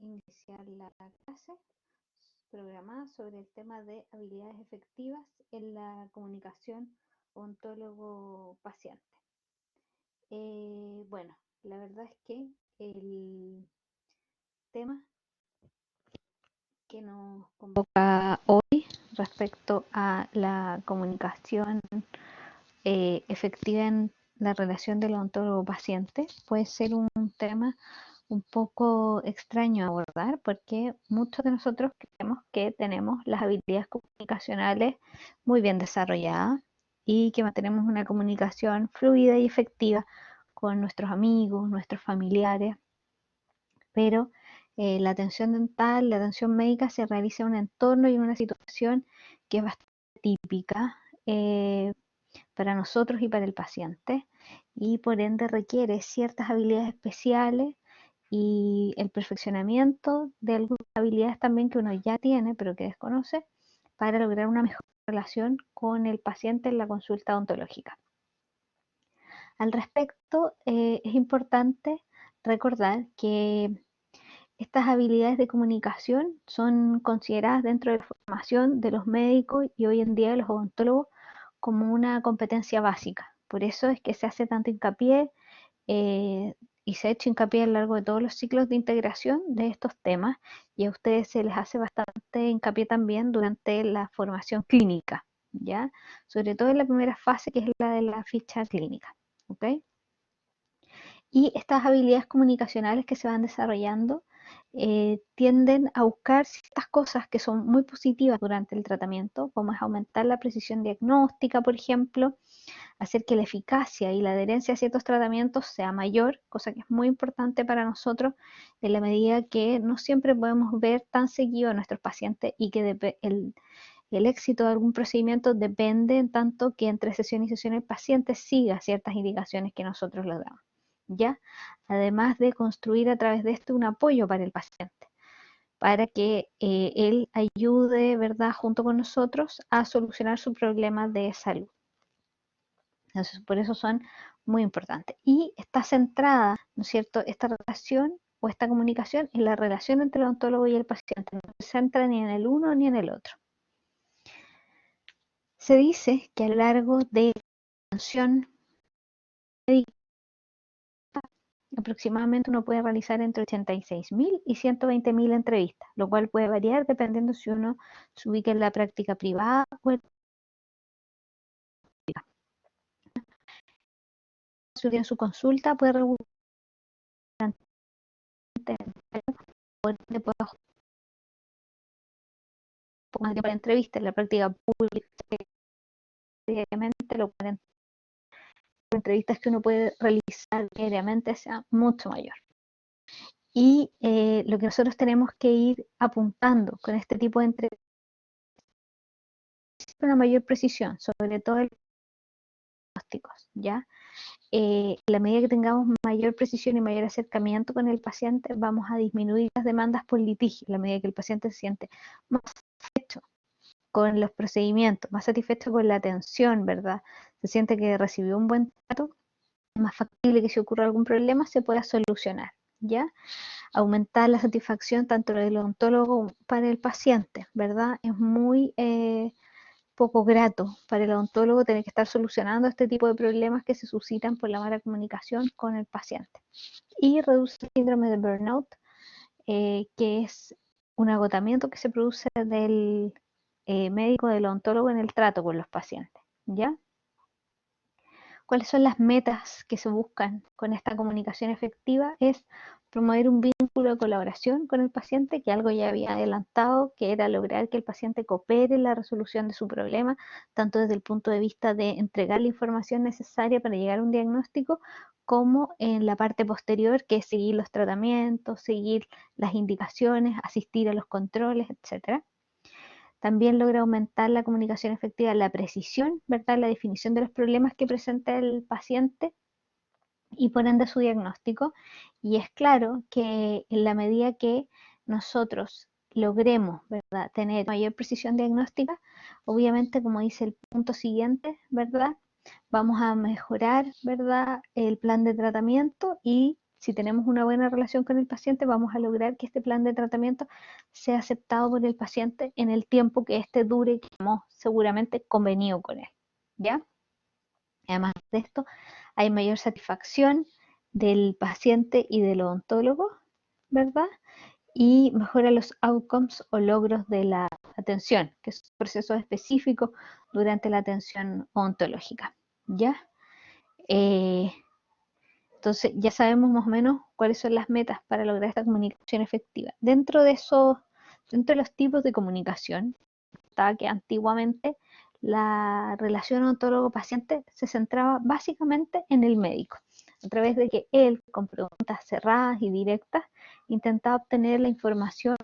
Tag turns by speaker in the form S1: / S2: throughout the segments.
S1: iniciar la clase programada sobre el tema de habilidades efectivas en la comunicación odontólogo-paciente. Bueno, la verdad es que el tema que nos convoca hoy respecto a la comunicación efectiva en la relación del odontólogo-paciente puede ser un tema un poco extraño a abordar porque muchos de nosotros creemos que tenemos las habilidades comunicacionales muy bien desarrolladas y que mantenemos una comunicación fluida y efectiva con nuestros amigos, nuestros familiares, pero la atención dental, la atención médica se realiza en un entorno y en una situación que es bastante típica para nosotros y para el paciente y por ende requiere ciertas habilidades especiales y el perfeccionamiento de algunas habilidades también que uno ya tiene pero que desconoce para lograr una mejor relación con el paciente en la consulta odontológica. Al respecto, es importante recordar que estas habilidades de comunicación son consideradas dentro de la formación de los médicos y hoy en día de los odontólogos como una competencia básica. Por eso es que se hace tanto hincapié y se ha hecho hincapié a lo largo de todos los ciclos de integración de estos temas y a ustedes se les hace bastante hincapié también durante la formación clínica, ¿ya? Sobre todo en la primera fase que es la de la ficha clínica, ¿ok? Y estas habilidades comunicacionales que se van desarrollando tienden a buscar ciertas cosas que son muy positivas durante el tratamiento, como es aumentar la precisión diagnóstica, por ejemplo, hacer que la eficacia y la adherencia a ciertos tratamientos sea mayor, cosa que es muy importante para nosotros en la medida que no siempre podemos ver tan seguido a nuestros pacientes y que el éxito de algún procedimiento depende en tanto que entre sesión y sesión el paciente siga ciertas indicaciones que nosotros le damos, ¿ya? Además de construir a través de esto un apoyo para el paciente, para que él ayude, ¿verdad?, junto con nosotros a solucionar su problema de salud. Entonces, por eso son muy importantes. Y está centrada, ¿no es cierto?, esta relación o esta comunicación en la relación entre el odontólogo y el paciente. No se centra ni en el uno ni en el otro. Se dice que a lo largo de la atención médica aproximadamente uno puede realizar entre 86.000 y 120.000 entrevistas, lo cual puede variar dependiendo si uno se ubica en la práctica privada o en su consulta, puede regular más tiempo la entrevista. En la práctica pública, diariamente, lo pueden entrevistas que uno puede realizar diariamente sea mucho mayor. Y lo que nosotros tenemos que ir apuntando con este tipo de entrevistas es una mayor precisión, sobre todo en los diagnósticos, ¿ya? En la medida que tengamos mayor precisión y mayor acercamiento con el paciente, vamos a disminuir las demandas por litigio, en la medida que el paciente se siente más satisfecho con los procedimientos, más satisfecho con la atención, ¿verdad? Se siente que recibió un buen trato, es más factible que si ocurre algún problema se pueda solucionar, ¿ya? Aumentar la satisfacción tanto del odontólogo para el paciente, ¿verdad? Es muy poco grato para el odontólogo tener que estar solucionando este tipo de problemas que se suscitan por la mala comunicación con el paciente. Y reduce el síndrome de burnout, que es un agotamiento que se produce del médico, del odontólogo en el trato con los pacientes, ¿ya? ¿Cuáles son las metas que se buscan con esta comunicación efectiva? Es promover un vínculo de colaboración con el paciente, que algo ya había adelantado, que era lograr que el paciente coopere en la resolución de su problema, tanto desde el punto de vista de entregar la información necesaria para llegar a un diagnóstico, como en la parte posterior, que es seguir los tratamientos, seguir las indicaciones, asistir a los controles, etcétera. También logra aumentar la comunicación efectiva, la precisión, ¿verdad?, la definición de los problemas que presenta el paciente y por ende su diagnóstico. Y es claro que en la medida que nosotros logremos, ¿verdad?, tener mayor precisión diagnóstica, obviamente, como dice el punto siguiente, ¿verdad?, vamos a mejorar, ¿verdad?, el plan de tratamiento y si tenemos una buena relación con el paciente, vamos a lograr que este plan de tratamiento sea aceptado por el paciente en el tiempo que éste dure y que hemos seguramente convenido con él, ¿ya? Además de esto, hay mayor satisfacción del paciente y del odontólogo, ¿verdad? Y mejora los outcomes o logros de la atención, que es un proceso específico durante la atención odontológica, ¿ya? Eh, entonces ya sabemos más o menos cuáles son las metas para lograr esta comunicación efectiva. Dentro de los tipos de comunicación, estaba que antiguamente la relación odontólogo-paciente se centraba básicamente en el médico, a través de que él, con preguntas cerradas y directas, intentaba obtener la información,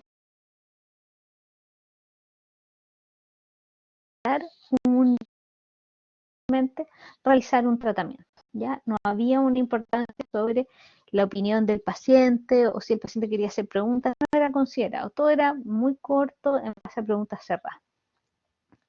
S1: realizar un tratamiento. ¿Ya? No había una importancia sobre la opinión del paciente o si el paciente quería hacer preguntas, no era considerado. Todo era muy corto en base a preguntas cerradas.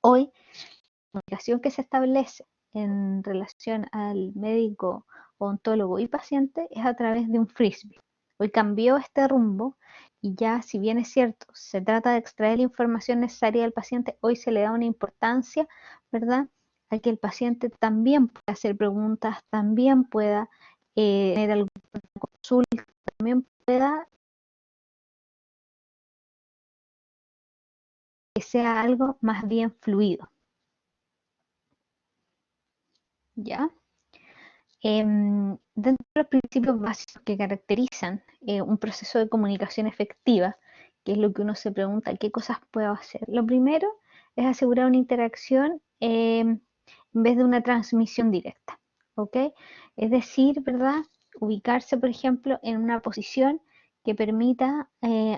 S1: Hoy, la comunicación que se establece en relación al médico, odontólogo y paciente es a través de un frisbee. Hoy cambió este rumbo y ya, si bien es cierto, se trata de extraer la información necesaria del paciente, hoy se le da una importancia, ¿verdad?, a que el paciente también pueda hacer preguntas, también pueda tener alguna consulta, también pueda que sea algo más bien fluido, ¿ya? Dentro de los principios básicos que caracterizan un proceso de comunicación efectiva, que es lo que uno se pregunta, ¿qué cosas puedo hacer? Lo primero es asegurar una interacción en vez de una transmisión directa, ¿ok? Es decir, ¿verdad? Ubicarse, por ejemplo, en una posición que permita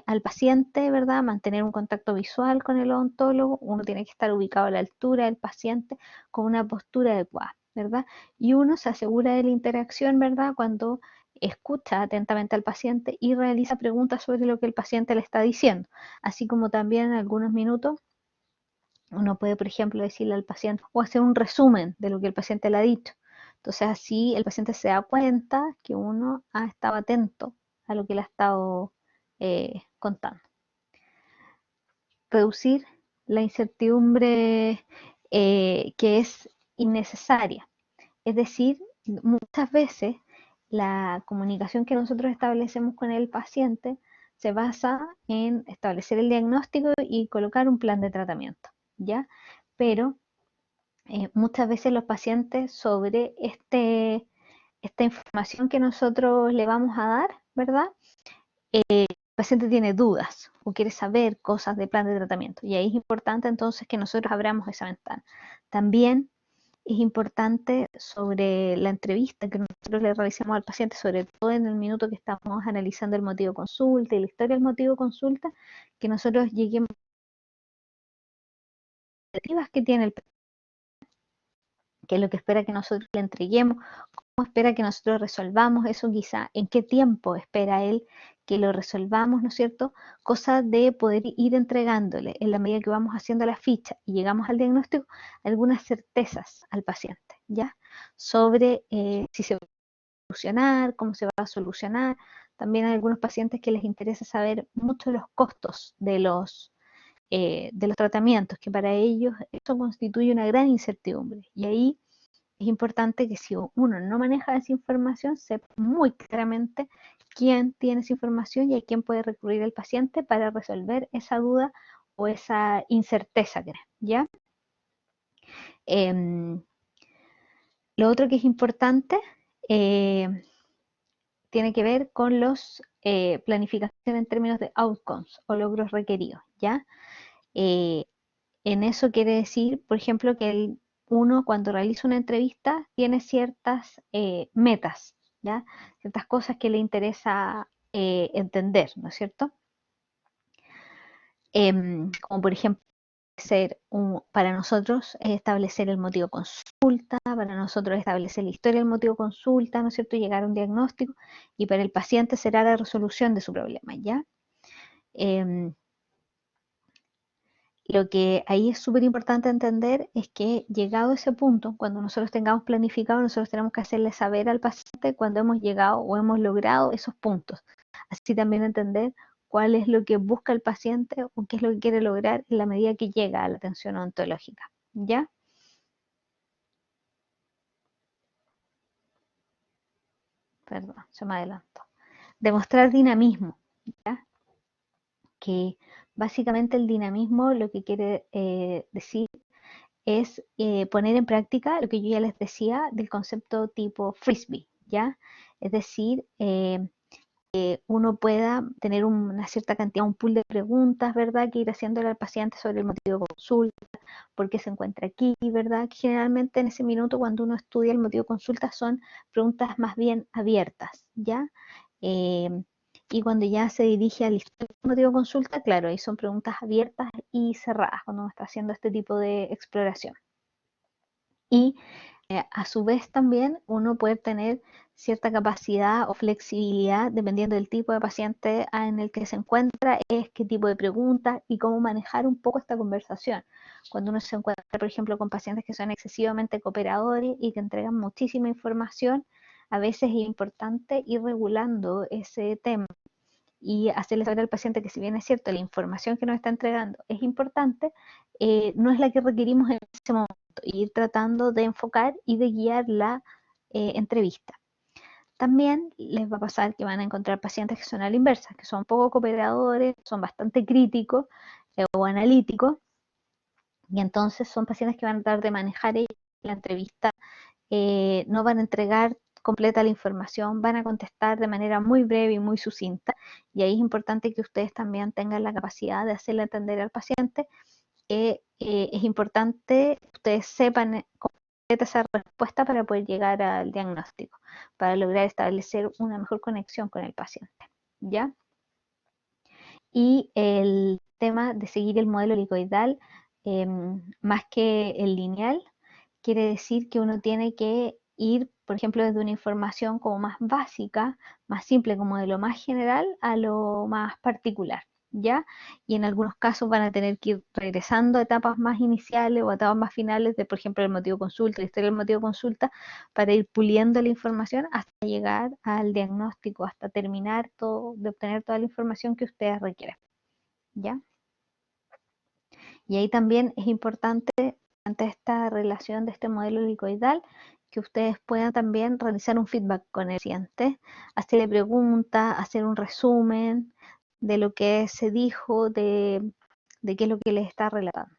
S1: al paciente, ¿verdad?, mantener un contacto visual con el odontólogo. Uno tiene que estar ubicado a la altura del paciente con una postura adecuada, ¿verdad? Y uno se asegura de la interacción, ¿verdad?, cuando escucha atentamente al paciente y realiza preguntas sobre lo que el paciente le está diciendo, así como también en algunos minutos uno puede, por ejemplo, decirle al paciente o hacer un resumen de lo que el paciente le ha dicho. Entonces así el paciente se da cuenta que uno ha estado atento a lo que le ha estado contando. Reducir la incertidumbre que es innecesaria. Es decir, muchas veces la comunicación que nosotros establecemos con el paciente se basa en establecer el diagnóstico y colocar un plan de tratamiento, ¿ya? Pero muchas veces los pacientes sobre esta información que nosotros le vamos a dar, ¿verdad? El paciente tiene dudas o quiere saber cosas del plan de tratamiento y ahí es importante entonces que nosotros abramos esa ventana. También es importante sobre la entrevista que nosotros le realicemos al paciente, sobre todo en el minuto que estamos analizando el motivo de consulta y la historia del motivo de consulta, que nosotros lleguemos a las expectativas que tiene el paciente, qué es lo que espera que nosotros le entreguemos, cómo espera que nosotros resolvamos eso quizá, en qué tiempo espera él que lo resolvamos, ¿no es cierto? Cosa de poder ir entregándole en la medida que vamos haciendo la ficha y llegamos al diagnóstico algunas certezas al paciente, ¿ya? Sobre si se va a solucionar, cómo se va a solucionar. También hay algunos pacientes que les interesa saber mucho los costos de los tratamientos, que para ellos eso constituye una gran incertidumbre. Y ahí es importante que si uno no maneja esa información, sepa muy claramente quién tiene esa información y a quién puede recurrir el paciente para resolver esa duda o esa incerteza, ¿ya? Lo otro que es importante tiene que ver con los planificación en términos de outcomes o logros requeridos, ¿ya? Eh, en eso quiere decir, por ejemplo, que uno cuando realiza una entrevista tiene ciertas metas, ¿ya? Ciertas cosas que le interesa entender, ¿no es cierto? Como por ejemplo, para nosotros establecer el motivo de consulta, para nosotros establecer la historia del motivo de consulta, ¿no es cierto? Llegar a un diagnóstico y para el paciente será la resolución de su problema, ¿ya? Eh, Lo que ahí es súper importante entender es que llegado a ese punto, cuando nosotros tengamos planificado, nosotros tenemos que hacerle saber al paciente cuando hemos llegado o hemos logrado esos puntos. Así también entender cuál es lo que busca el paciente o qué es lo que quiere lograr en la medida que llega a la atención odontológica. ¿Ya? Perdón, se me adelantó. Demostrar dinamismo, ¿ya? Que básicamente el dinamismo lo que quiere decir es poner en práctica lo que yo ya les decía del concepto tipo frisbee, ¿ya? Es decir, uno pueda tener una cierta cantidad, un pool de preguntas, ¿verdad? Que ir haciéndole al paciente sobre el motivo de consulta, por qué se encuentra aquí, ¿verdad? Que generalmente en ese minuto cuando uno estudia el motivo de consulta son preguntas más bien abiertas, ¿ya? Eh, y cuando ya se dirige al motivo de consulta, claro, ahí son preguntas abiertas y cerradas cuando uno está haciendo este tipo de exploración. Y a su vez también uno puede tener cierta capacidad o flexibilidad dependiendo del tipo de paciente en el que se encuentra, es qué tipo de preguntas y cómo manejar un poco esta conversación. Cuando uno se encuentra, por ejemplo, con pacientes que son excesivamente cooperadores y que entregan muchísima información, a veces es importante ir regulando ese tema y hacerle saber al paciente que si bien es cierto, la información que nos está entregando es importante, no es la que requerimos en ese momento, y ir tratando de enfocar y de guiar la entrevista. También les va a pasar que van a encontrar pacientes que son a la inversa, que son poco cooperadores, son bastante críticos o analíticos, y entonces son pacientes que van a tratar de manejar la entrevista, no van a entregar completa la información, van a contestar de manera muy breve y muy sucinta, y ahí es importante que ustedes también tengan la capacidad de hacerle entender al paciente que es importante que ustedes sepan completa esa respuesta para poder llegar al diagnóstico, para lograr establecer una mejor conexión con el paciente, ¿ya? Y el tema de seguir el modelo helicoidal, más que el lineal, quiere decir que uno tiene que ir, por ejemplo, desde una información como más básica, más simple, como de lo más general a lo más particular, ¿ya? Y en algunos casos van a tener que ir regresando a etapas más iniciales o a etapas más finales de, por ejemplo, el motivo de consulta, la historia del motivo de consulta, para ir puliendo la información hasta llegar al diagnóstico, hasta terminar todo, de obtener toda la información que ustedes requieren, ¿ya? Y ahí también es importante, ante esta relación de este modelo helicoidal, que ustedes puedan también realizar un feedback con el paciente, hacerle preguntas, hacer un resumen de lo que se dijo, de qué es lo que les está relatando.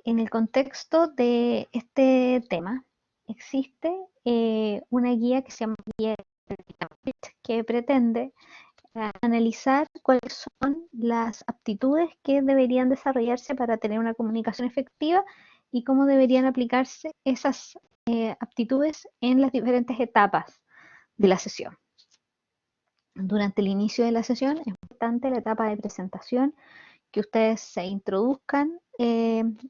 S1: En el contexto de este tema, existe una guía que se llama guía que pretende analizar cuáles son las aptitudes que deberían desarrollarse para tener una comunicación efectiva y cómo deberían aplicarse esas aptitudes en las diferentes etapas de la sesión. Durante el inicio de la sesión es importante la etapa de presentación, que ustedes se introduzcan,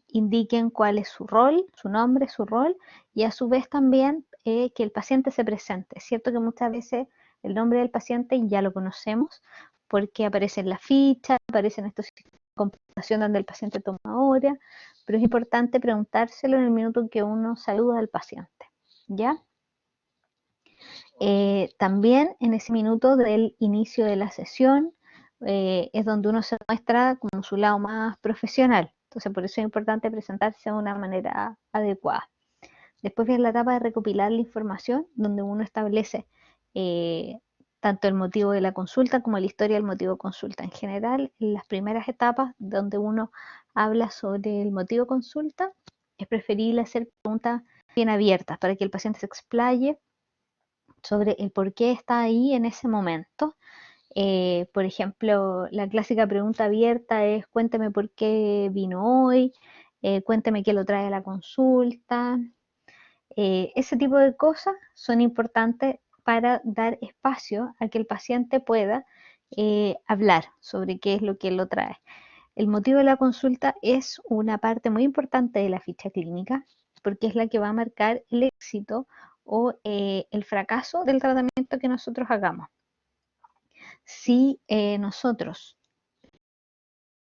S1: indiquen cuál es su rol, su nombre, su rol, y a su vez también que el paciente se presente. Es cierto que muchas veces el nombre del paciente ya lo conocemos porque aparece en la ficha, aparece en estos sistemas de computación donde el paciente toma hora, pero es importante preguntárselo en el minuto en que uno saluda al paciente, ¿ya? También en ese minuto del inicio de la sesión es donde uno se muestra como su lado más profesional. Entonces, por eso es importante presentarse de una manera adecuada. Después viene la etapa de recopilar la información, donde uno establece tanto el motivo de la consulta como la historia del motivo de consulta. En general, en las primeras etapas donde uno habla sobre el motivo de consulta, es preferible hacer preguntas bien abiertas para que el paciente se explaye sobre el por qué está ahí en ese momento. Por ejemplo, la clásica pregunta abierta es cuénteme por qué vino hoy, cuénteme qué lo trae a la consulta. Ese tipo de cosas son importantes para dar espacio a que el paciente pueda hablar sobre qué es lo que lo trae. El motivo de la consulta es una parte muy importante de la ficha clínica porque es la que va a marcar el éxito o el fracaso del tratamiento que nosotros hagamos. Si nosotros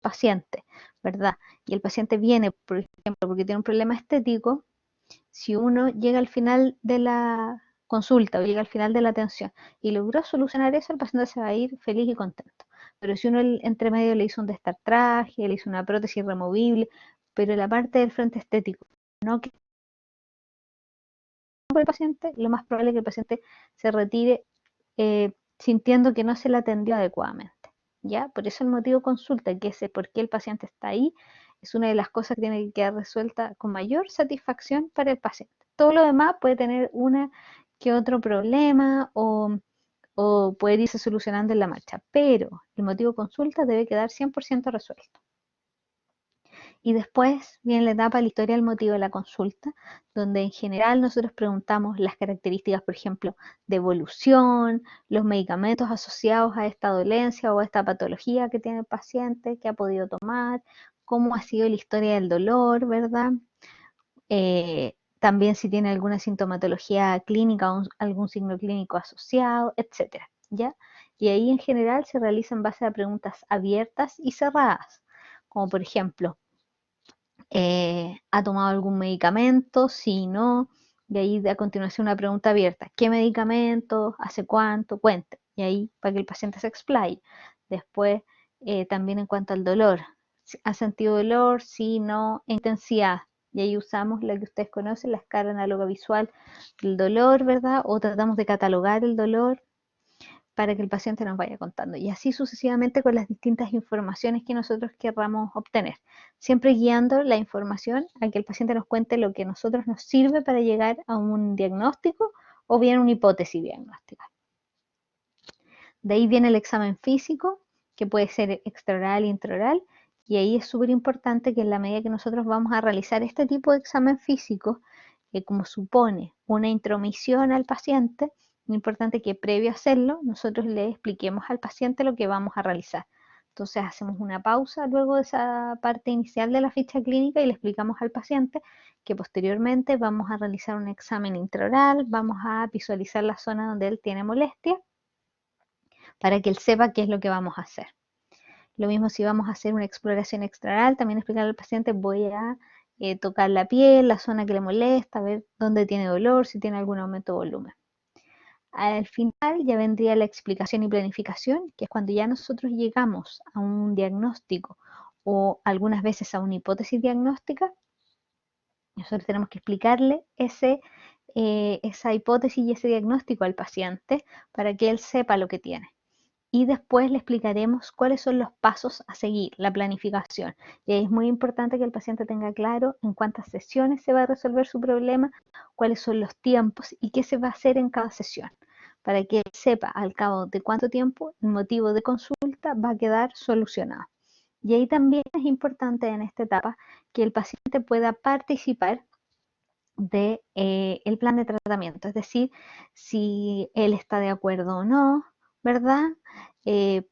S1: paciente, ¿verdad? Y el paciente viene, por ejemplo, porque tiene un problema estético. Si uno llega al final de la consulta o llega al final de la atención y logró solucionar eso, el paciente se va a ir feliz y contento. Pero si uno entre medio le hizo un destartraje, le hizo una prótesis removible, pero la parte del frente estético no quedó por el paciente, lo más probable es que el paciente se retire sintiendo que no se le atendió adecuadamente. ¿Ya? Por eso el motivo de consulta, que es por qué el paciente está ahí, es una de las cosas que tiene que quedar resuelta con mayor satisfacción para el paciente. Todo lo demás puede tener una que otro problema o poder irse solucionando en la marcha, pero el motivo de consulta debe quedar 100% resuelto. Y después viene la etapa de la historia del motivo de la consulta, donde en general nosotros preguntamos las características, por ejemplo, de evolución, los medicamentos asociados a esta dolencia o a esta patología que tiene el paciente, que ha podido tomar, cómo ha sido la historia del dolor, ¿verdad? También si tiene alguna sintomatología clínica o algún signo clínico asociado, etcétera, ¿ya? Y ahí en general se realiza en base a preguntas abiertas y cerradas, como por ejemplo, ¿ha tomado algún medicamento? Si no, de ahí a continuación una pregunta abierta. ¿Qué medicamento? ¿Hace cuánto? Cuente. Y ahí para que el paciente se explaye. Después, también en cuanto al dolor. ¿Ha sentido dolor? Sí, no, intensidad. Y ahí usamos la que ustedes conocen, la escala análoga visual del dolor, ¿verdad? O tratamos de catalogar el dolor para que el paciente nos vaya contando. Y así sucesivamente con las distintas informaciones que nosotros querramos obtener. Siempre guiando la información a que el paciente nos cuente lo que a nosotros nos sirve para llegar a un diagnóstico o bien una hipótesis diagnóstica. De ahí viene el examen físico, que puede ser extraoral e intraoral, y ahí es súper importante que en la medida que nosotros vamos a realizar este tipo de examen físico, como supone una intromisión al paciente, es importante que previo a hacerlo, nosotros le expliquemos al paciente lo que vamos a realizar. Entonces hacemos una pausa luego de esa parte inicial de la ficha clínica y le explicamos al paciente que posteriormente vamos a realizar un examen intraoral, vamos a visualizar la zona donde él tiene molestia para que él sepa qué es lo que vamos a hacer. Lo mismo si vamos a hacer una exploración extraoral, también explicar al paciente, voy a tocar la piel, la zona que le molesta, ver dónde tiene dolor, si tiene algún aumento de volumen. Al final ya vendría la explicación y planificación, que es cuando ya nosotros llegamos a un diagnóstico o algunas veces a una hipótesis diagnóstica, nosotros tenemos que explicarle esa hipótesis y ese diagnóstico al paciente para que él sepa lo que tiene. Y después le explicaremos cuáles son los pasos a seguir, la planificación. Y ahí es muy importante que el paciente tenga claro en cuántas sesiones se va a resolver su problema, cuáles son los tiempos y qué se va a hacer en cada sesión, para que él sepa al cabo de cuánto tiempo el motivo de consulta va a quedar solucionado. Y ahí también es importante en esta etapa que el paciente pueda participar de el plan de tratamiento, es decir, si él está de acuerdo o no, ¿verdad?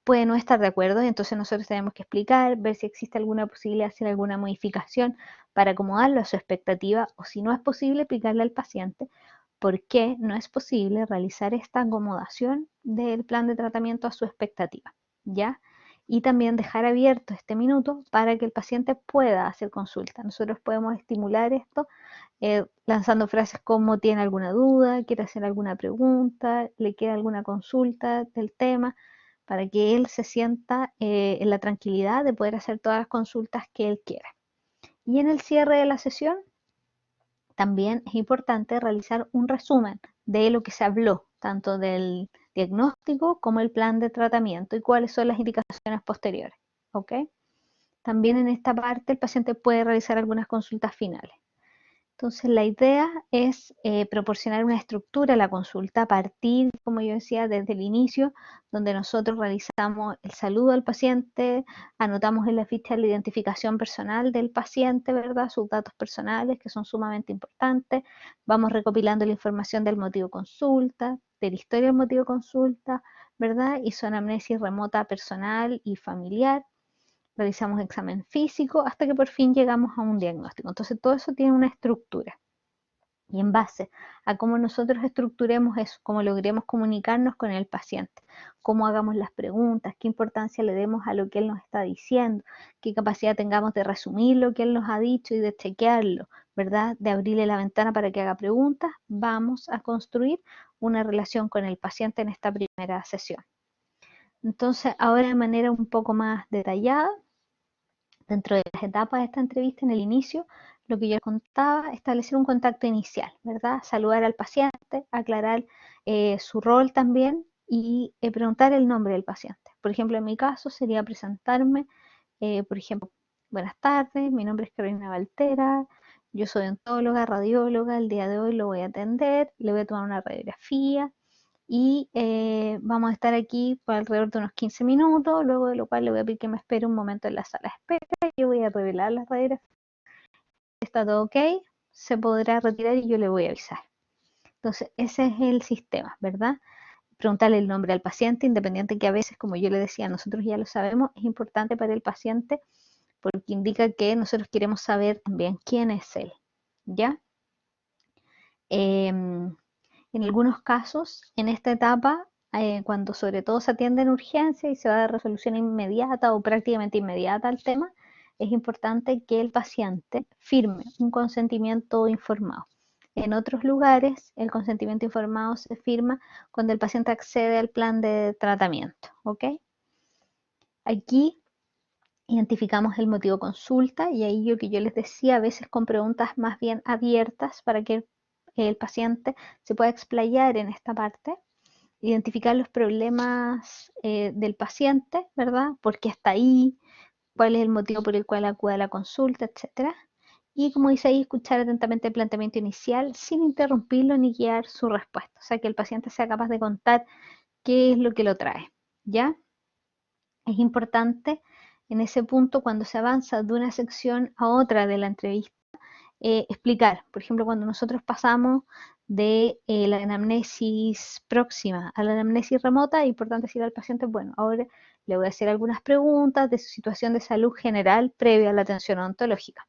S1: Puede no estar de acuerdo, entonces nosotros tenemos que explicar, ver si existe alguna posibilidad de hacer alguna modificación para acomodarlo a su expectativa o si no es posible, explicarle al paciente por qué no es posible realizar esta acomodación del plan de tratamiento a su expectativa, ¿ya? Y también dejar abierto este minuto para que el paciente pueda hacer consulta. Nosotros podemos estimular esto lanzando frases como tiene alguna duda, quiere hacer alguna pregunta, le queda alguna consulta del tema, para que él se sienta en la tranquilidad de poder hacer todas las consultas que él quiera. Y en el cierre de la sesión también es importante realizar un resumen de lo que se habló, tanto del diagnóstico como el plan de tratamiento y cuáles son las indicaciones posteriores. ¿Ok? También en esta parte el paciente puede realizar algunas consultas finales. Entonces, la idea es proporcionar una estructura a la consulta a partir, como yo decía, desde el inicio, donde nosotros realizamos el saludo al paciente, anotamos en la ficha la identificación personal del paciente, ¿verdad? Sus datos personales, que son sumamente importantes. Vamos recopilando la información del motivo de consulta, de la historia del motivo de consulta, ¿verdad? Y su anamnesis remota personal y familiar. Realizamos examen físico hasta que por fin llegamos a un diagnóstico. Entonces todo eso tiene una estructura. y en base a cómo nosotros estructuremos eso, cómo logremos comunicarnos con el paciente, cómo hagamos las preguntas, qué importancia le demos a lo que él nos está diciendo, qué capacidad tengamos de resumir lo que él nos ha dicho y de chequearlo, ¿verdad? De abrirle la ventana para que haga preguntas, vamos a construir una relación con el paciente en esta primera sesión. Entonces, ahora de manera un poco más detallada, dentro de las etapas de esta entrevista, en el inicio, lo que yo les contaba, establecer un contacto inicial, ¿verdad? Saludar al paciente, aclarar su rol también y preguntar el nombre del paciente. Por ejemplo, en mi caso sería presentarme, por ejemplo, buenas tardes, mi nombre es Carolina Valtera, yo soy odontóloga, radióloga, el día de hoy lo voy a atender, le voy a tomar una radiografía, y vamos a estar aquí por alrededor de unos 15 minutos, luego de lo cual le voy a pedir que me espere un momento en la sala de espera, yo voy a revelar las radiografías, está todo ok, se podrá retirar y yo le voy a avisar. Entonces, ese es el sistema, ¿verdad? Preguntarle el nombre al paciente, independiente que a veces, como yo le decía, nosotros ya lo sabemos, es importante para el paciente porque indica que nosotros queremos saber también quién es él, ¿ya? En algunos casos, en esta etapa, cuando sobre todo se atiende en urgencia y se va a dar resolución inmediata o prácticamente inmediata al tema, es importante que el paciente firme un consentimiento informado. En otros lugares, el consentimiento informado se firma cuando el paciente accede al plan de tratamiento, ¿ok? Aquí identificamos el motivo de consulta y ahí lo que yo les decía, a veces con preguntas más bien abiertas para que el paciente se pueda explayar en esta parte, identificar los problemas del paciente, ¿verdad? ¿Por qué está ahí? ¿Cuál es el motivo por el cual acude a la consulta, etcétera? Y como dice ahí, escuchar atentamente el planteamiento inicial sin interrumpirlo ni guiar su respuesta. O sea, que el paciente sea capaz de contar qué es lo que lo trae, ¿ya? Es importante en ese punto, cuando se avanza de una sección a otra de la entrevista, explicar. Por ejemplo, cuando nosotros pasamos de la anamnesis próxima a la anamnesis remota, es importante decir al paciente, bueno, ahora le voy a hacer algunas preguntas de su situación de salud general previa a la atención odontológica.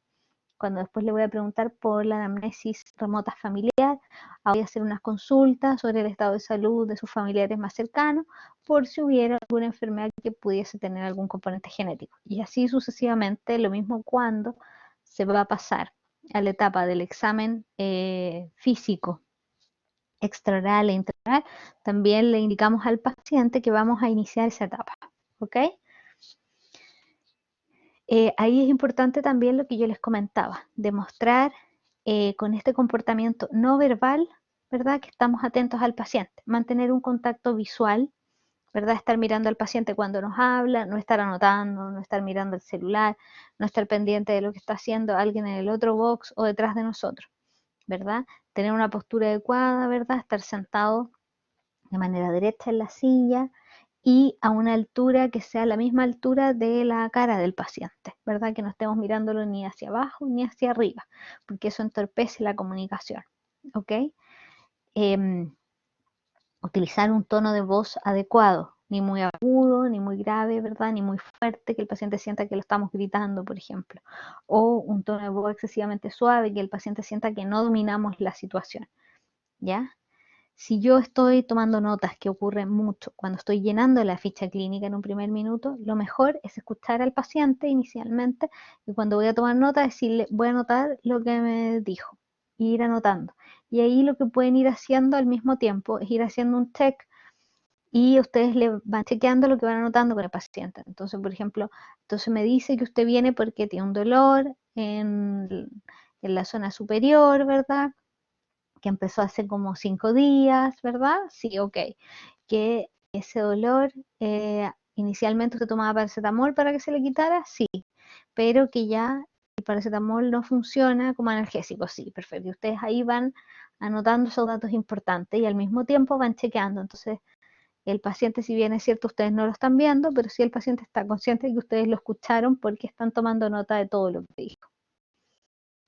S1: Cuando después le voy a preguntar por la anamnesis remota familiar, voy a hacer unas consultas sobre el estado de salud de sus familiares más cercanos, por si hubiera alguna enfermedad que pudiese tener algún componente genético. Y así sucesivamente, lo mismo cuando se va a pasar a la etapa del examen físico extraoral e intraoral, también le indicamos al paciente que vamos a iniciar esa etapa, ¿ok? Ahí es importante también lo que yo les comentaba, demostrar con este comportamiento no verbal, ¿verdad? Que estamos atentos al paciente, mantener un contacto visual, ¿verdad? Estar mirando al paciente cuando nos habla, no estar anotando, no estar mirando el celular, no estar pendiente de lo que está haciendo alguien en el otro box o detrás de nosotros, ¿verdad? Tener una postura adecuada, ¿verdad? Estar sentado de manera derecha en la silla y a una altura que sea la misma altura de la cara del paciente, ¿verdad? Que no estemos mirándolo ni hacia abajo ni hacia arriba, porque eso entorpece la comunicación, ¿ok? Eh, Utilizar un tono de voz adecuado, ni muy agudo, ni muy grave, ¿verdad? Ni muy fuerte, que el paciente sienta que lo estamos gritando, por ejemplo, o un tono de voz excesivamente suave, que el paciente sienta que no dominamos la situación, ¿ya? Si yo estoy tomando notas, que ocurre mucho cuando estoy llenando la ficha clínica en un primer minuto, lo mejor es escuchar al paciente inicialmente y cuando voy a tomar nota decirle, voy a anotar lo que me dijo, e ir anotando. Y ahí lo que pueden ir haciendo al mismo tiempo es ir haciendo un check y ustedes le van chequeando lo que van anotando con el paciente. Entonces, por ejemplo, entonces me dice que usted viene porque tiene un dolor en la zona superior, ¿verdad? Que empezó hace como 5 días, ¿verdad? Sí, ok. Que ese dolor, inicialmente usted tomaba paracetamol para que se le quitara, sí, pero que ya el paracetamol no funciona como analgésico, sí, perfecto. Y ustedes ahí van anotando esos datos importantes y al mismo tiempo van chequeando. Entonces, el paciente, si bien es cierto, ustedes no lo están viendo, pero sí el paciente está consciente de que ustedes lo escucharon porque están tomando nota de todo lo que dijo.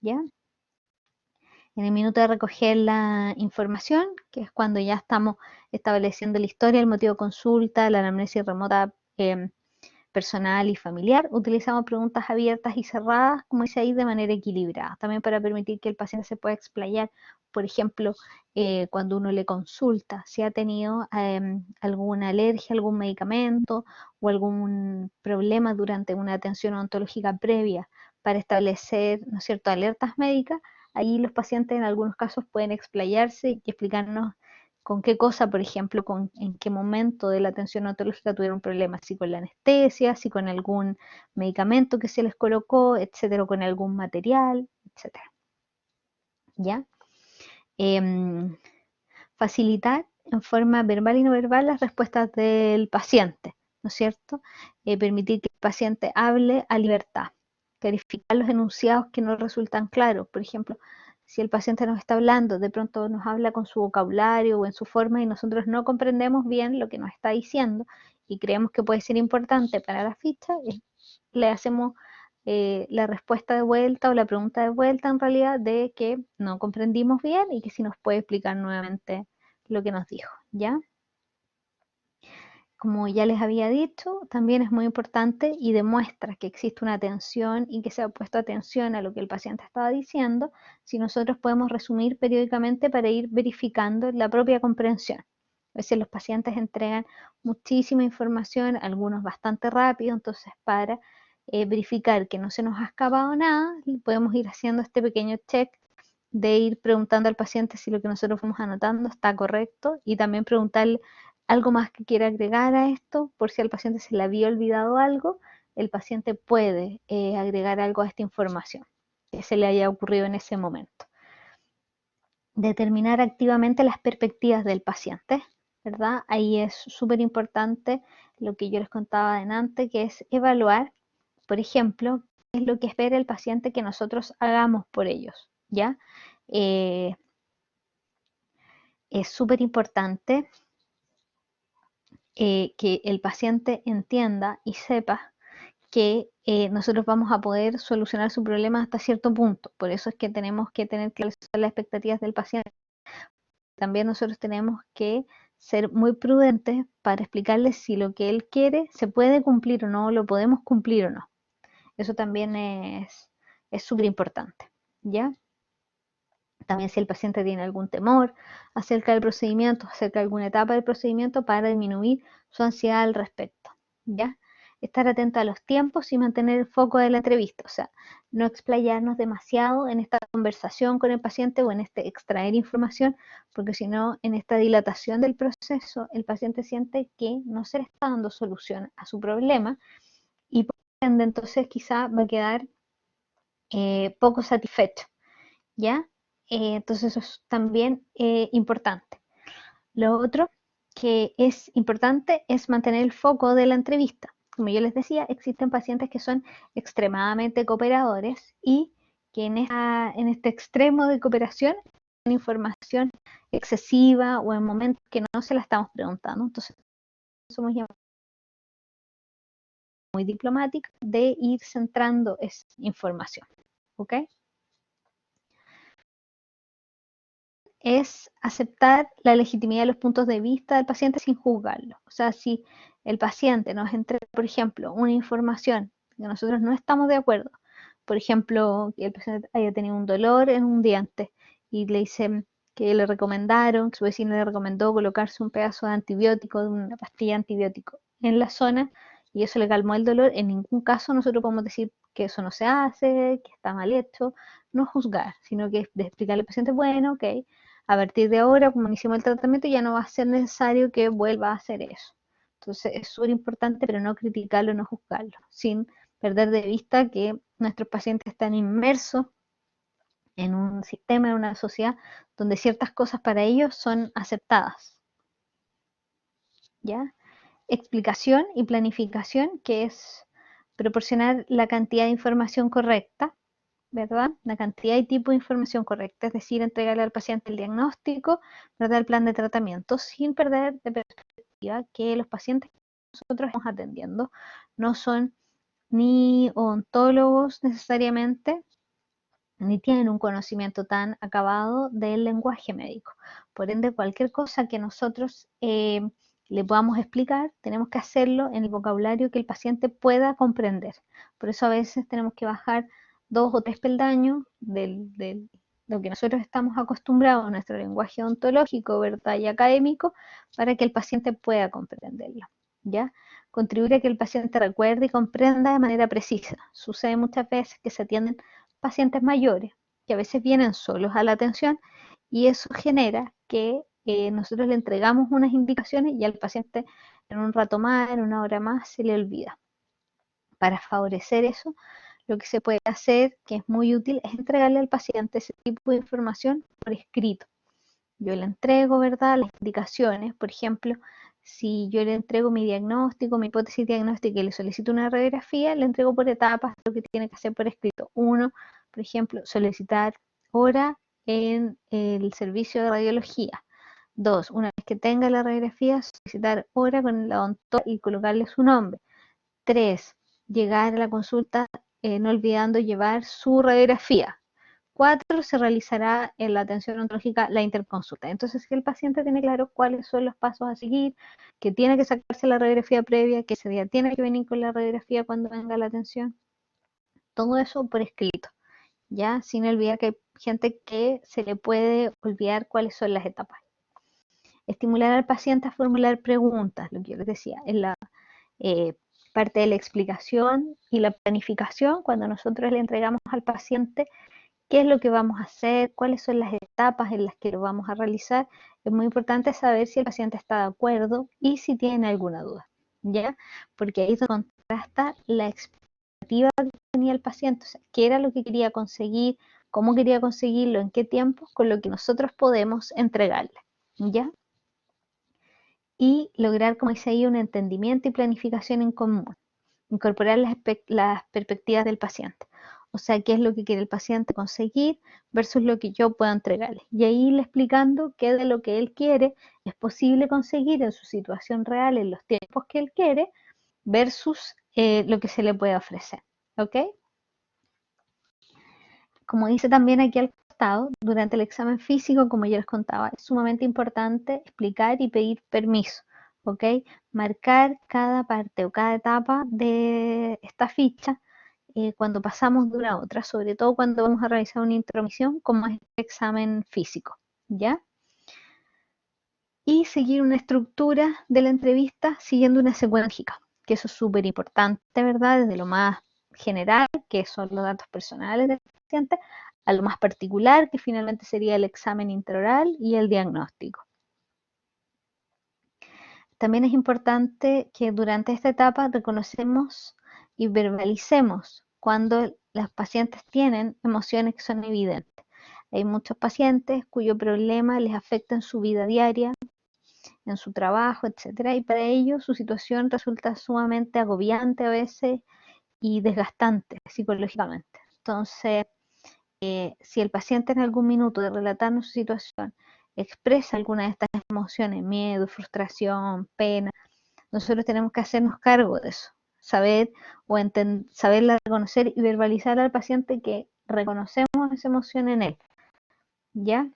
S1: ¿Ya? En el minuto de recoger la información, que es cuando ya estamos estableciendo la historia, el motivo de consulta, la anamnesis remota personal y familiar, utilizamos preguntas abiertas y cerradas, como dice ahí, de manera equilibrada, también para permitir que el paciente se pueda explayar por ejemplo, cuando uno le consulta si ha tenido alguna alergia a algún medicamento o algún problema durante una atención odontológica previa para establecer, ¿no es cierto?, alertas médicas. Ahí los pacientes en algunos casos pueden explayarse y explicarnos con qué cosa, por ejemplo, en qué momento de la atención odontológica tuvieron problemas, si con la anestesia, si con algún medicamento que se les colocó, etcétera, o con algún material, etcétera. ¿Ya? Em, Facilitar en forma verbal y no verbal las respuestas del paciente, ¿no es cierto? Permitir que el paciente hable a libertad, clarificar los enunciados que no resultan claros. Por ejemplo, si el paciente nos está hablando, de pronto nos habla con su vocabulario o en su forma y nosotros no comprendemos bien lo que nos está diciendo y creemos que puede ser importante para la ficha, le hacemos la respuesta de vuelta o la pregunta de vuelta en realidad de que no comprendimos bien y que si nos puede explicar nuevamente lo que nos dijo, ¿ya? Como ya les había dicho, también es muy importante y demuestra que existe una atención y que se ha puesto atención a lo que el paciente estaba diciendo, si nosotros podemos resumir periódicamente para ir verificando la propia comprensión. A veces los pacientes entregan muchísima información, algunos bastante rápido, entonces para verificar que no se nos ha escapado nada, podemos ir haciendo este pequeño check de ir preguntando al paciente si lo que nosotros fuimos anotando está correcto y también preguntarle algo más que quiera agregar a esto, por si al paciente se le había olvidado algo, el paciente puede agregar algo a esta información que se le haya ocurrido en ese momento. Determinar activamente las perspectivas del paciente, ¿verdad? Ahí es súper importante lo que yo les contaba adelante, que es evaluar, por ejemplo, qué es lo que espera el paciente que nosotros hagamos por ellos, ¿ya? Eh, es súper importante que el paciente entienda y sepa que nosotros vamos a poder solucionar su problema hasta cierto punto. Por eso es que tenemos que tener claras las expectativas del paciente. También nosotros tenemos que ser muy prudentes para explicarle si lo que él quiere se puede cumplir o no, lo podemos cumplir o no. Eso también es súper importante, ¿ya? También si el paciente tiene algún temor acerca del procedimiento, acerca de alguna etapa del procedimiento para disminuir su ansiedad al respecto, ¿ya? Estar atento a los tiempos y mantener el foco de la entrevista, o sea, no explayarnos demasiado en esta conversación con el paciente o en este extraer información, porque si no, en esta dilatación del proceso, el paciente siente que no se le está dando solución a su problema y por ende entonces quizá va a quedar poco satisfecho, ¿ya? Entonces eso es también importante. Lo otro que es importante es mantener el foco de la entrevista. Como yo les decía, existen pacientes que son extremadamente cooperadores y que en este extremo de cooperación tienen información excesiva o en momentos que no se la estamos preguntando. Entonces somos muy diplomáticos de ir centrando esa información. ¿Ok? Es aceptar la legitimidad de los puntos de vista del paciente sin juzgarlo. O sea, si el paciente nos entrega, por ejemplo, una información que nosotros no estamos de acuerdo, por ejemplo, que el paciente haya tenido un dolor en un diente y le dicen que le recomendaron, que su vecino le recomendó colocarse un pedazo de antibiótico, de una pastilla antibiótico en la zona y eso le calmó el dolor, en ningún caso nosotros podemos decir que eso no se hace, que está mal hecho, no juzgar, sino que explicarle al paciente, bueno, ok, a partir de ahora, como iniciamos el tratamiento, ya no va a ser necesario que vuelva a hacer eso. Entonces es súper importante, pero no criticarlo, no juzgarlo, sin perder de vista que nuestros pacientes están inmersos en un sistema, en una sociedad donde ciertas cosas para ellos son aceptadas. ¿Ya? Explicación y planificación, que es proporcionar la cantidad de información correcta, ¿verdad? La cantidad y tipo de información correcta, es decir, entregarle al paciente el diagnóstico, ¿verdad? El plan de tratamiento, sin perder de perspectiva que los pacientes que nosotros estamos atendiendo no son ni odontólogos necesariamente, ni tienen un conocimiento tan acabado del lenguaje médico. Por ende, cualquier cosa que nosotros le podamos explicar, tenemos que hacerlo en el vocabulario que el paciente pueda comprender. Por eso a veces tenemos que bajar 2 o 3 peldaños lo que nosotros estamos acostumbrados a nuestro lenguaje ontológico, ¿verdad? Y académico, para que el paciente pueda comprenderlo, ¿ya? Contribuir a que el paciente recuerde y comprenda de manera precisa. Sucede muchas veces que se atienden pacientes mayores, que a veces vienen solos a la atención, y eso genera que nosotros le entregamos unas indicaciones y al paciente en un rato más, en una hora más, se le olvida. Para favorecer eso, lo que se puede hacer, que es muy útil, es entregarle al paciente ese tipo de información por escrito. Yo le entrego, ¿verdad?, las indicaciones. Por ejemplo, si yo le entrego mi diagnóstico, mi hipótesis diagnóstica y le solicito una radiografía, le entrego por etapas lo que tiene que hacer por escrito. Uno, por ejemplo, solicitar hora en el servicio de radiología. Dos, una vez que tenga la radiografía, solicitar hora con el odontólogo y colocarle su nombre. Tres, llegar a la consulta no olvidando llevar su radiografía. 4, se realizará en la atención odontológica la interconsulta. Entonces, si el paciente tiene claro cuáles son los pasos a seguir, que tiene que sacarse la radiografía previa, que ese día tiene que venir con la radiografía cuando venga la atención, todo eso por escrito, ya sin olvidar que hay gente que se le puede olvidar cuáles son las etapas. Estimular al paciente a formular preguntas, lo que yo les decía, en la eh, parte de la explicación y la planificación, cuando nosotros le entregamos al paciente qué es lo que vamos a hacer, cuáles son las etapas en las que lo vamos a realizar. Es muy importante saber si el paciente está de acuerdo y si tiene alguna duda, ¿ya? Porque ahí se contrasta la expectativa que tenía el paciente, o sea, qué era lo que quería conseguir, cómo quería conseguirlo, en qué tiempo, con lo que nosotros podemos entregarle, ¿ya? Y lograr, como dice ahí, un entendimiento y planificación en común, incorporar las perspectivas del paciente. O sea, qué es lo que quiere el paciente conseguir versus lo que yo puedo entregarle. Y ahí le explicando qué de lo que él quiere es posible conseguir en su situación real, en los tiempos que él quiere, versus lo que se le puede ofrecer. ¿Ok? Como dice también aquí al costado, durante el examen físico, como yo les contaba, es sumamente importante explicar y pedir permiso. ¿Ok? Marcar cada parte o cada etapa de esta ficha cuando pasamos de una a otra, sobre todo cuando vamos a realizar una intromisión, como es el examen físico, ¿ya? Y seguir una estructura de la entrevista siguiendo una secuencia, que eso es súper importante, ¿verdad? Desde lo más general, que son los datos personales del paciente, a lo más particular, que finalmente sería el examen intraoral y el diagnóstico. También es importante que durante esta etapa reconocemos y verbalicemos cuando los pacientes tienen emociones que son evidentes. Hay muchos pacientes cuyo problema les afecta en su vida diaria, en su trabajo, etcétera, y para ellos su situación resulta sumamente agobiante a veces y desgastante psicológicamente. Entonces, si el paciente en algún minuto de relatarnos su situación expresa alguna de estas emociones, miedo, frustración, pena, nosotros tenemos que hacernos cargo de eso, saber o saberla reconocer y verbalizar al paciente que reconocemos esa emoción en él, ¿ya?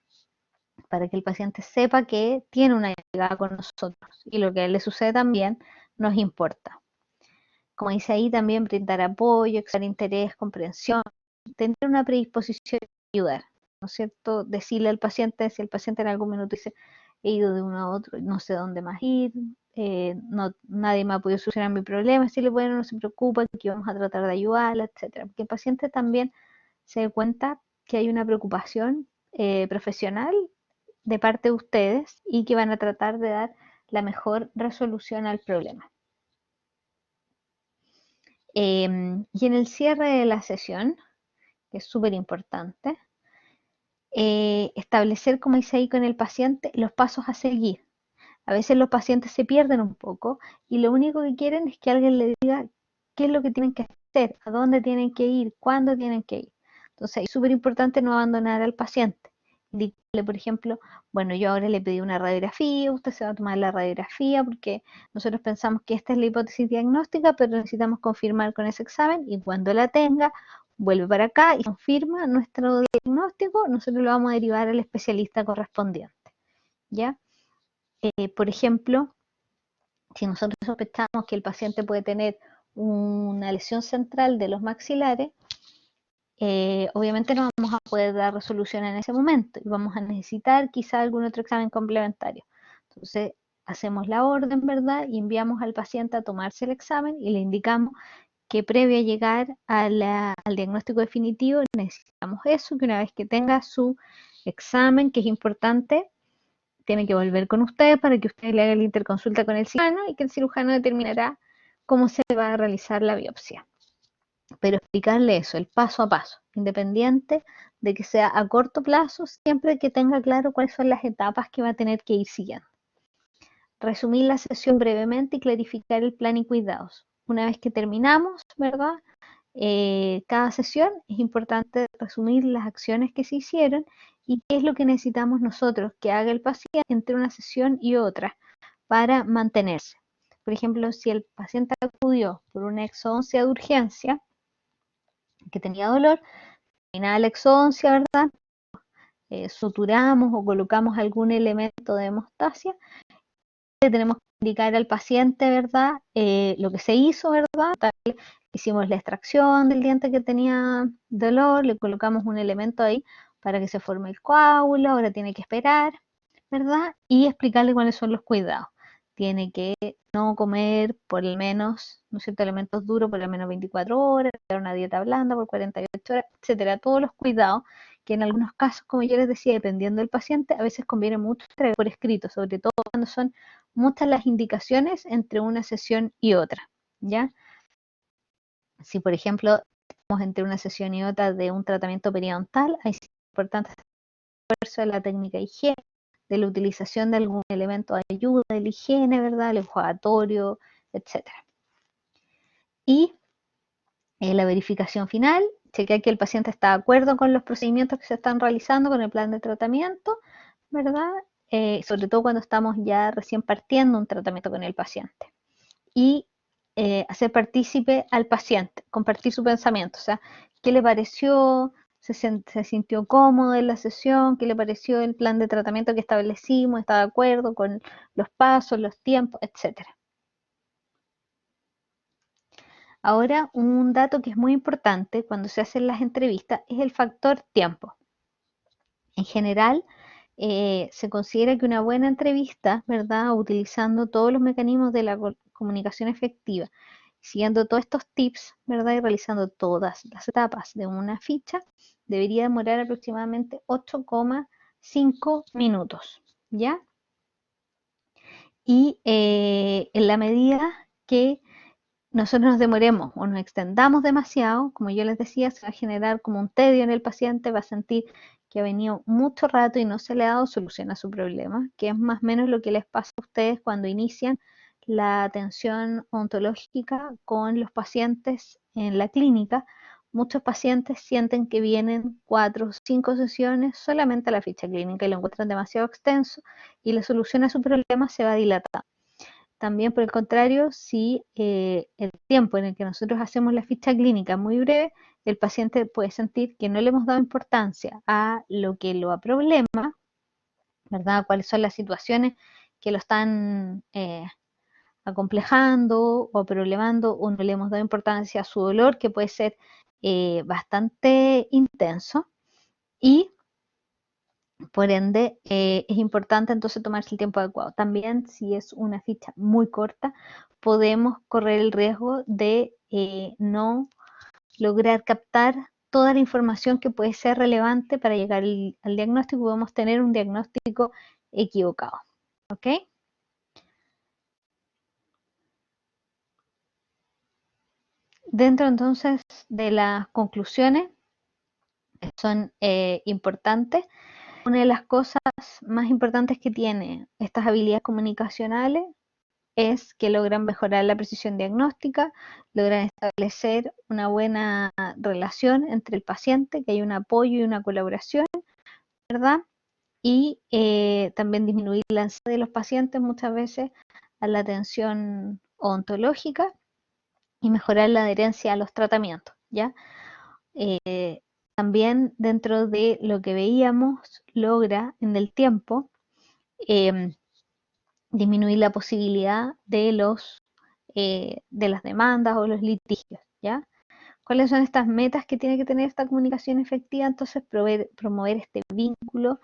S1: Para que el paciente sepa que tiene una llegada con nosotros y lo que a él le sucede también nos importa. Como dice ahí, también brindar apoyo, expresar interés, comprensión, tener una predisposición a ayudar, ¿no es cierto? Decirle al paciente, si el paciente en algún minuto dice, he ido de uno a otro, no sé dónde más ir, no, nadie me ha podido solucionar mi problema, decirle, bueno, no se preocupe, que vamos a tratar de ayudarla, etcétera. Porque el paciente también se dé cuenta que hay una preocupación profesional de parte de ustedes y que van a tratar de dar la mejor resolución al problema. Y en el cierre de la sesión, que es súper importante, establecer, como dice ahí con el paciente, los pasos a seguir. A veces los pacientes se pierden un poco y lo único que quieren es que alguien les diga qué es lo que tienen que hacer, a dónde tienen que ir, cuándo tienen que ir. Entonces es súper importante no abandonar al paciente. Indicarle, por ejemplo, bueno, yo ahora le pedí una radiografía, usted se va a tomar la radiografía porque nosotros pensamos que esta es la hipótesis diagnóstica, pero necesitamos confirmar con ese examen y cuando la tenga, vuelve para acá y confirma nuestro diagnóstico, nosotros lo vamos a derivar al especialista correspondiente, ¿ya? Por ejemplo, si nosotros sospechamos que el paciente puede tener una lesión central de los maxilares, obviamente no vamos a poder dar resolución en ese momento y vamos a necesitar quizá algún otro examen complementario. Entonces, hacemos la orden, ¿verdad? Y enviamos al paciente a tomarse el examen y le indicamos que previo a llegar al diagnóstico definitivo necesitamos eso, que una vez que tenga su examen, que es importante, tiene que volver con usted para que usted le haga la interconsulta con el cirujano y que el cirujano determinará cómo se va a realizar la biopsia. Pero explicarle eso, el paso a paso, independiente de que sea a corto plazo, siempre que tenga claro cuáles son las etapas que va a tener que ir siguiendo. Resumir la sesión brevemente y clarificar el plan y cuidados. Una vez que terminamos, ¿verdad? Cada sesión es importante resumir las acciones que se hicieron y qué es lo que necesitamos nosotros que haga el paciente entre una sesión y otra para mantenerse. Por ejemplo, si el paciente acudió por una exodoncia de urgencia que tenía dolor, terminada la exodoncia, ¿verdad? Suturamos o colocamos algún elemento de hemostasia, tenemos que indicar al paciente, ¿verdad? Lo que se hizo, ¿verdad? Hicimos la extracción del diente que tenía dolor, le colocamos un elemento ahí para que se forme el coágulo, ahora tiene que esperar, ¿verdad? Y explicarle cuáles son los cuidados. Tiene que no comer por al menos, ¿no es cierto?, elementos duros por al menos 24 horas, dar una dieta blanda por 48 horas, etcétera. Todos los cuidados que en algunos casos, como yo les decía, dependiendo del paciente, a veces conviene mucho traer por escrito, sobre todo cuando son muchas las indicaciones entre una sesión y otra, ¿ya? Si, por ejemplo, estamos entre una sesión y otra de un tratamiento periodontal, es importante hacer esfuerzo de la técnica de higiene, de la utilización de algún elemento de ayuda de la higiene, ¿verdad? El enjuagatorio, etc. Y la verificación final, chequear que el paciente está de acuerdo con los procedimientos que se están realizando, con el plan de tratamiento, ¿verdad? Sobre todo cuando estamos ya recién partiendo un tratamiento con el paciente. Y hacer partícipe al paciente, compartir su pensamiento, o sea, qué le pareció, se sintió cómodo en la sesión, qué le pareció el plan de tratamiento que establecimos, está de acuerdo con los pasos, los tiempos, etcétera. Ahora, un dato que es muy importante cuando se hacen las entrevistas es el factor tiempo. En general, se considera que una buena entrevista, ¿verdad? Utilizando todos los mecanismos de la comunicación efectiva, siguiendo todos estos tips, ¿verdad? Y realizando todas las etapas de una ficha, debería demorar aproximadamente 8,5 minutos, ¿ya? Y en la medida que nosotros nos demoremos o nos extendamos demasiado, como yo les decía, se va a generar como un tedio en el paciente, va a sentir que ha venido mucho rato y no se le ha dado solución a su problema, que es más o menos lo que les pasa a ustedes cuando inician la atención ontológica con los pacientes en la clínica. Muchos pacientes sienten que vienen 4 o 5 sesiones solamente a la ficha clínica y lo encuentran demasiado extenso y la solución a su problema se va dilatando. También, por el contrario, si el tiempo en el que nosotros hacemos la ficha clínica es muy breve, el paciente puede sentir que no le hemos dado importancia a lo que lo problema, ¿verdad? Cuáles son las situaciones que lo están acomplejando o problemando, o no le hemos dado importancia a su dolor, que puede ser bastante intenso. Y por ende, es importante entonces tomarse el tiempo adecuado. También, si es una ficha muy corta, podemos correr el riesgo de no lograr captar toda la información que puede ser relevante para llegar al diagnóstico. Podemos tener un diagnóstico equivocado. ¿Ok? Dentro entonces de las conclusiones que son importantes, una de las cosas más importantes que tiene estas habilidades comunicacionales es que logran mejorar la precisión diagnóstica, logran establecer una buena relación entre el paciente, que hay un apoyo y una colaboración, ¿verdad? Y también disminuir la ansiedad de los pacientes muchas veces a la atención odontológica y mejorar la adherencia a los tratamientos, ¿ya? También dentro de lo que veíamos, logra en el tiempo eh, disminuir la posibilidad de las demandas o los litigios, ¿ya? ¿Cuáles son estas metas que tiene que tener esta comunicación efectiva? Entonces, promover este vínculo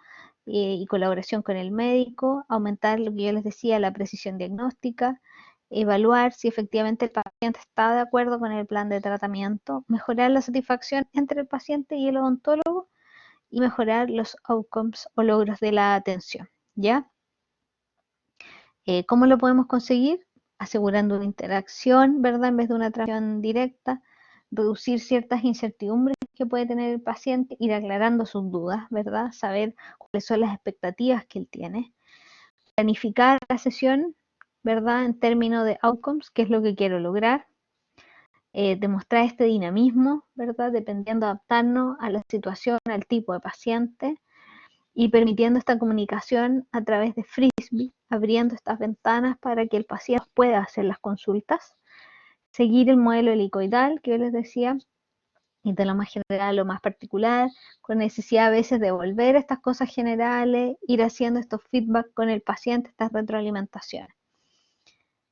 S1: y colaboración con el médico, aumentar lo que yo les decía, la precisión diagnóstica, evaluar si efectivamente el paciente está de acuerdo con el plan de tratamiento, mejorar la satisfacción entre el paciente y el odontólogo y mejorar los outcomes o logros de la atención, ¿ya? ¿Cómo lo podemos conseguir? Asegurando una interacción, ¿verdad? En vez de una transacción directa, reducir ciertas incertidumbres que puede tener el paciente, ir aclarando sus dudas, ¿verdad? Saber cuáles son las expectativas que él tiene. Planificar la sesión, ¿verdad? En términos de outcomes, qué es lo que quiero lograr. Demostrar este dinamismo, ¿verdad? Dependiendo, adaptarnos a la situación, al tipo de paciente y permitiendo esta comunicación a través de Frisbee, abriendo estas ventanas para que el paciente pueda hacer las consultas, seguir el modelo helicoidal que yo les decía, y de lo más general a lo más particular, con necesidad a veces de volver a estas cosas generales, ir haciendo estos feedback con el paciente, estas retroalimentaciones,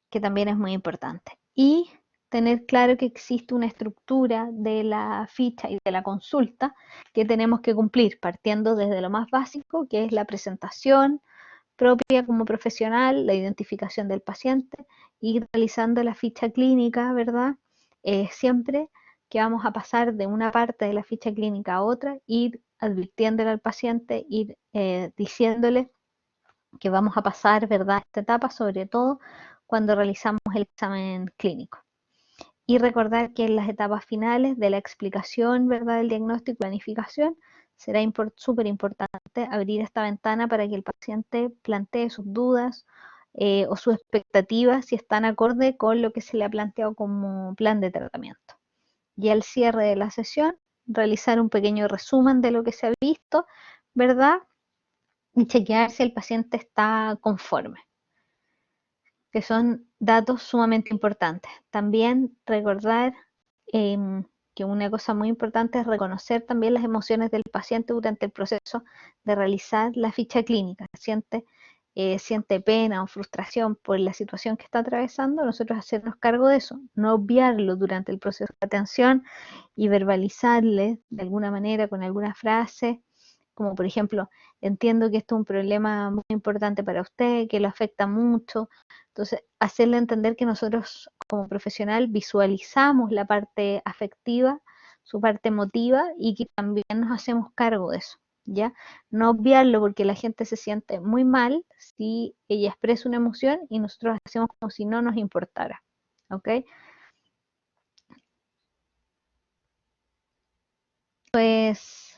S1: que también es muy importante. Y tener claro que existe una estructura de la ficha y de la consulta que tenemos que cumplir, partiendo desde lo más básico, que es la presentación propia como profesional, la identificación del paciente y realizando la ficha clínica, ¿verdad? Siempre que vamos a pasar de una parte de la ficha clínica a otra, ir advirtiéndole al paciente, ir diciéndole que vamos a pasar, ¿verdad?, esta etapa, sobre todo cuando realizamos el examen clínico. Y recordar que en las etapas finales de la explicación, ¿verdad?, del diagnóstico y planificación, será súper importante abrir esta ventana para que el paciente plantee sus dudas o sus expectativas si están acorde con lo que se le ha planteado como plan de tratamiento. Y al cierre de la sesión, realizar un pequeño resumen de lo que se ha visto, ¿verdad? Y chequear si el paciente está conforme, que son datos sumamente importantes. También recordar eh, que una cosa muy importante es reconocer también las emociones del paciente durante el proceso de realizar la ficha clínica. Siente pena o frustración por la situación que está atravesando, nosotros hacernos cargo de eso, no obviarlo durante el proceso de atención y verbalizarle de alguna manera con alguna frase, como por ejemplo, entiendo que esto es un problema muy importante para usted, que lo afecta mucho. Entonces, hacerle entender que nosotros como profesional visualizamos la parte afectiva, su parte emotiva y que también nos hacemos cargo de eso, ¿ya? No obviarlo porque la gente se siente muy mal si ella expresa una emoción y nosotros hacemos como si no nos importara, ¿ok? Pues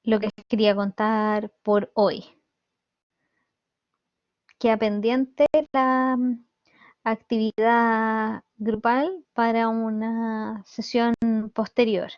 S1: lo que les quería contar por hoy. Queda pendiente la actividad grupal para una sesión posterior.